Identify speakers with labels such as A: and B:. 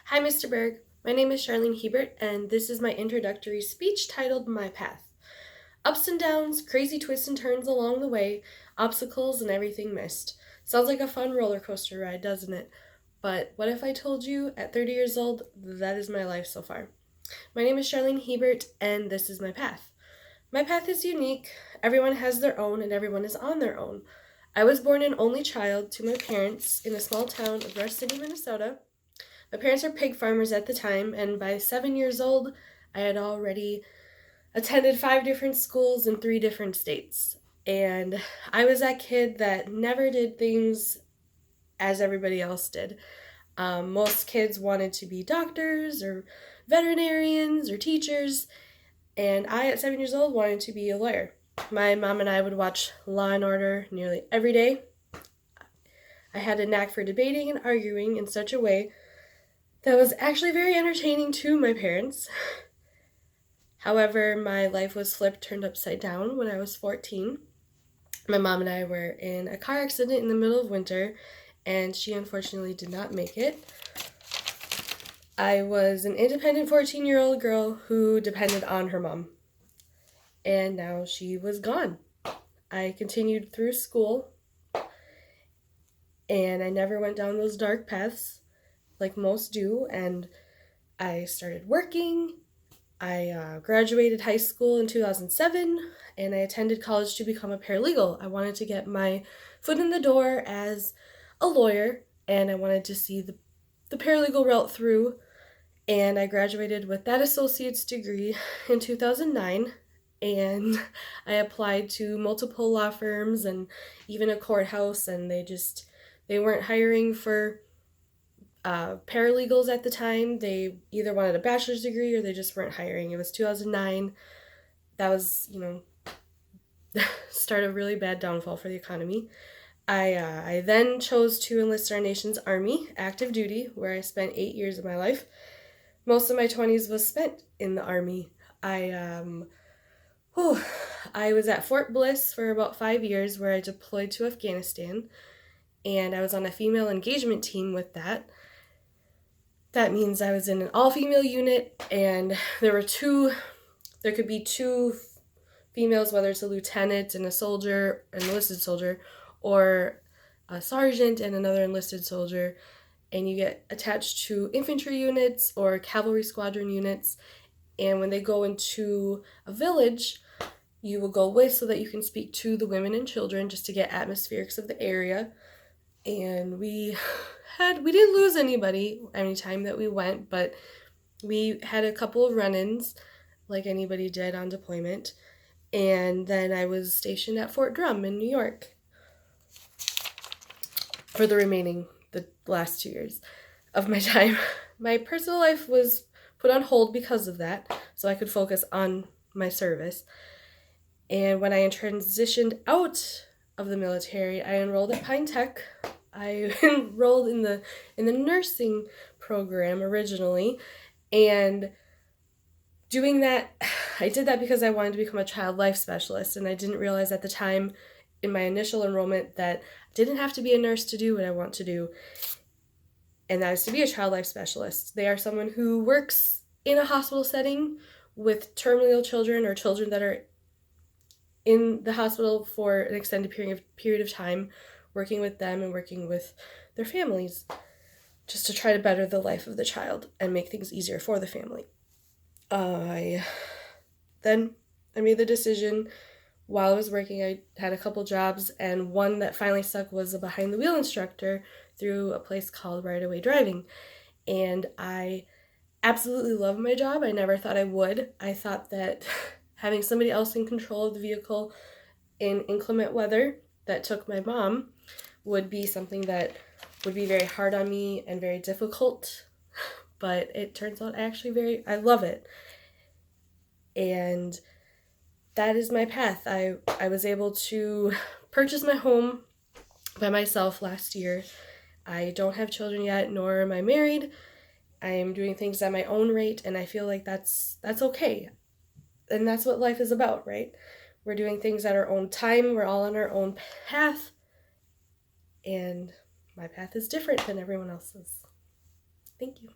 A: Hi, Mr. Berg. My name is Charlene Hebert, and this is my introductory speech titled My Path. Ups and downs, crazy twists and turns along the way, obstacles and everything missed. Sounds like a fun roller coaster ride, doesn't it? But what if I told you at 30 years old, that is my life so far? My name is Charlene Hebert, and this is my path. My path is unique. Everyone has their own, and everyone is on their own. I was born an only child to my parents in a small town of Rush City, Minnesota. My parents were pig farmers at the time, and by 7 years old, I had already attended 5 different schools in 3 different states. And I was that kid that never did things as everybody else did. Most kids wanted to be doctors or veterinarians or teachers, and I, at 7 years old, wanted to be a lawyer. My mom and I would watch Law and Order nearly every day. I had a knack for debating and arguing in such a way that was actually very entertaining to my parents. However, my life was turned upside down when I was 14. My mom and I were in a car accident in the middle of winter, and she unfortunately did not make it. I was an independent 14-year-old girl who depended on her mom, and now she was gone. I continued through school, and I never went down those dark paths like most do, and I started working. I graduated high school in 2007, and I attended college to become a paralegal. I wanted to get my foot in the door as a lawyer, and I wanted to see the paralegal route through, and I graduated with that associate's degree in 2009, and I applied to multiple law firms and even a courthouse, and they weren't hiring for paralegals at the time. They either wanted a bachelor's degree or they just weren't hiring. It was 2009. That was, start a really bad downfall for the economy. I then chose to enlist our nation's army, active duty, where I spent 8 years of my life. Most of my 20s was spent in the army. I was at Fort Bliss for about 5 years, where I deployed to Afghanistan, and I was on a female engagement team with that. That means I was in an all-female unit, and there could be two females, whether it's a lieutenant and a soldier, an enlisted soldier, or a sergeant and another enlisted soldier, and you get attached to infantry units or cavalry squadron units, and when they go into a village, you will go with so that you can speak to the women and children just to get atmospherics of the area. And we didn't lose anybody anytime that we went, but we had a couple of run-ins like anybody did on deployment. And then I was stationed at Fort Drum in New York for the last 2 years of my time. My personal life was put on hold because of that, so I could focus on my service. And when I transitioned out of the military, I enrolled at Pine Tech. I enrolled in the nursing program originally, and doing that, I did that because I wanted to become a child life specialist, and I didn't realize at the time in my initial enrollment that I didn't have to be a nurse to do what I want to do, and that is to be a child life specialist. They are someone who works in a hospital setting with terminal children or children that are in the hospital for an extended period of time, working with them and working with their families just to try to better the life of the child and make things easier for the family. I made the decision while I was working. I had a couple jobs, and one that finally stuck was a behind-the-wheel instructor through a place called Right Away Driving. And I absolutely love my job. I never thought I would. I thought that having somebody else in control of the vehicle in inclement weather that took my mom would be something that would be very hard on me and very difficult, but it turns out I love it. And that is my path. I was able to purchase my home by myself last year. I don't have children yet, nor am I married. I am doing things at my own rate, and I feel like that's okay. And that's what life is about, right? We're doing things at our own time. We're all on our own path. And my path is different than everyone else's. Thank you.